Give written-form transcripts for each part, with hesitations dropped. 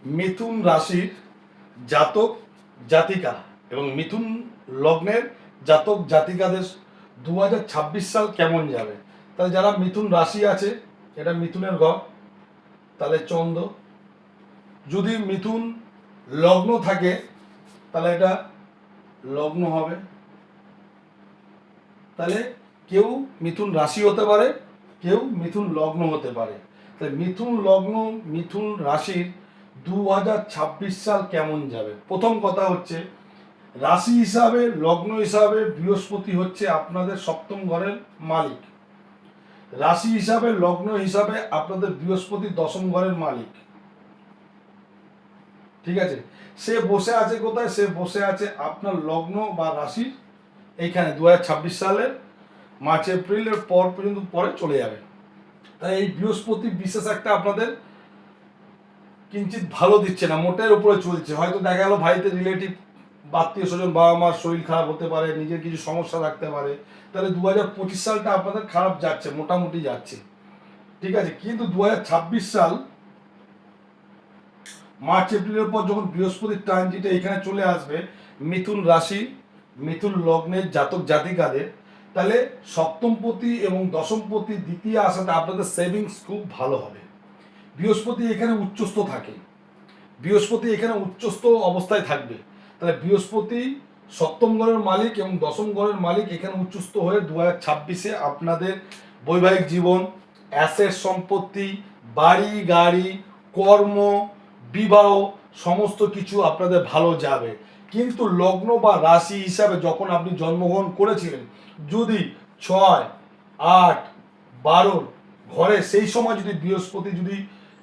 মিথুন রাশির জাতক জাতিকা এবং মিথুন লগ্নের জাতক জাতিকাদের 2026 সাল কেমন যাবে। তাহলে যারা মিথুন রাশি আছে, এটা মিথুনের ঘর, তাহলে চন্দ্র। যদি মিথুন লগ্ন থাকে তাহলে এটা লগ্ন হবে। তাহলে কেউ মিথুন রাশি হতে পারে, কেউ মিথুন লগ্ন হতে পারে। তাহলে মিথুন লগ্ন মিথুন রাশির 2026 সাল কেমন যাবে। প্রথম কথা হচ্ছে, রাশি হিসাবে লগ্ন হিসাবে বৃহস্পতি হচ্ছে আপনাদের সপ্তম ঘরের মালিক। রাশি হিসাবে লগ্ন হিসাবে আপনাদের বৃহস্পতি দশম ঘরের মালিক। ঠিক আছে, সে বসে আছে কোথায়? সে বসে আছে আপনার লগ্ন বা রাশির এইখানে। 2026 সালের মার্চ এপ্রিলের পর পর্যন্ত পরে চলে যাবে। তাই এই বৃহস্পতি বিশেষ একটা আপনাদের কিঞ্চিত ভালো দিচ্ছে না, মোটের উপরে চলছে। হয়তো দেখা গেল ভাইতে রিলেটিভ আত্মীয় স্বজন বাবা মার শরীর খারাপ হতে পারে, নিজের কিছু সমস্যা থাকতে পারে। তাহলে 2025 সালটা আপনাদের খারাপ যাচ্ছে, মোটামুটি যাচ্ছে। ঠিক আছে, কিন্তু 2026 সাল মার্চ এপ্রিলের পর যখন বৃহস্পতির ট্রানজিটে এখানে চলে আসবে মিথুন রাশি মিথুন লগ্নের জাতক জাতিকাদের, তাহলে সপ্তমপতি এবং দশমপতি দ্বিতীয় আসাতে আপনাদের সেভিংস খুব ভালো হবে। বৃহস্পতি এখানে উচ্চস্থ থাকে, বৃহস্পতি এখানে উচ্চস্থ অবস্থায় থাকবে। তাহলে বৃহস্পতি সপ্তম ঘরের মালিক এবং দশম ঘরের মালিক এখানে উচ্চস্থ হয়ে 2026-এ আপনাদের বৈবাহিক জীবন, অ্যাসেট সম্পত্তি, বাড়ি গাড়ি, কর্ম, বিবাহ সমস্ত কিছু আপনাদের ভালো যাবে। কিন্তু লগ্ন বা রাশি হিসাবে যখন আপনি জন্মগ্রহণ করেছিলেন, যদি 6, 8, 12 ঘরে সেই সময় যদি বৃহস্পতি যদি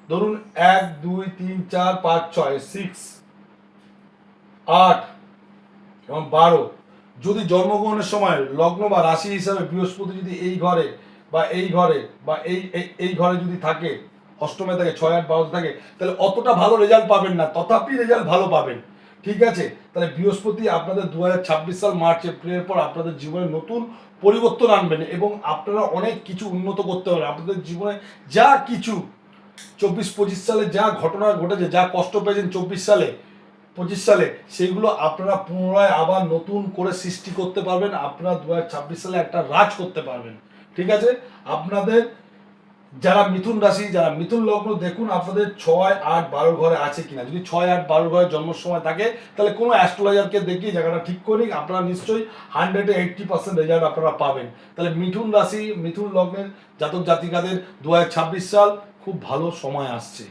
ধরুন 1, 2, 3, 4, 5, 6, 6, 8 এবং 12 যদি জন্মগ্রহণের সময় লগ্ন বা রাশি হিসাবে বৃহস্পতি যদি এই ঘরে বা এই ঘরে বা এই ঘরে যদি থাকে, অষ্টমে থাকে, 6, 8, 12 থাকে, তাহলে অতটা ভালো রেজাল্ট পাবেন না, তথাপি রেজাল্ট ভালো পাবেন। ঠিক আছে, তাহলে বৃহস্পতি আপনাদের 2026 সাল মার্চ এপ্রিলের পর আপনাদের জীবনে নতুন পরিবর্তন আনবেন এবং আপনারা অনেক কিছু উন্নত করতে পারবেন। আপনাদের জীবনে যা কিছু 24-25 সালে যা ঘটনা ঘটেছে, যা কষ্ট পেয়েছেন 24 সালে 25 সালে, সেইগুলো আপনারা পুনরায় আবার নতুন করে সৃষ্টি করতে পারবেন। আপনারা 2026 সালে একটা রাজ করতে পারবেন। ঠিক আছে, আপনাদের যারা মিথুন রাশি যারা মিথুন লগ্ন, দেখুন আপনাদের 6, 8, 12 ঘরে আছে কিনা। যদি 6, 8, 12 ঘরে জন্ম সময় থাকে, তাহলে কোনো অ্যাস্ট্রোলজারকে দেখিয়ে জায়গাটা ঠিক করে নিন, আপনারা নিশ্চয়ই 180% রেজাল্ট আপনারা পাবেন। তাহলে মিথুন রাশি মিথুন লগ্নের জাতক জাতিকাদের 2026 সাল খুব ভালো সময় আসছে।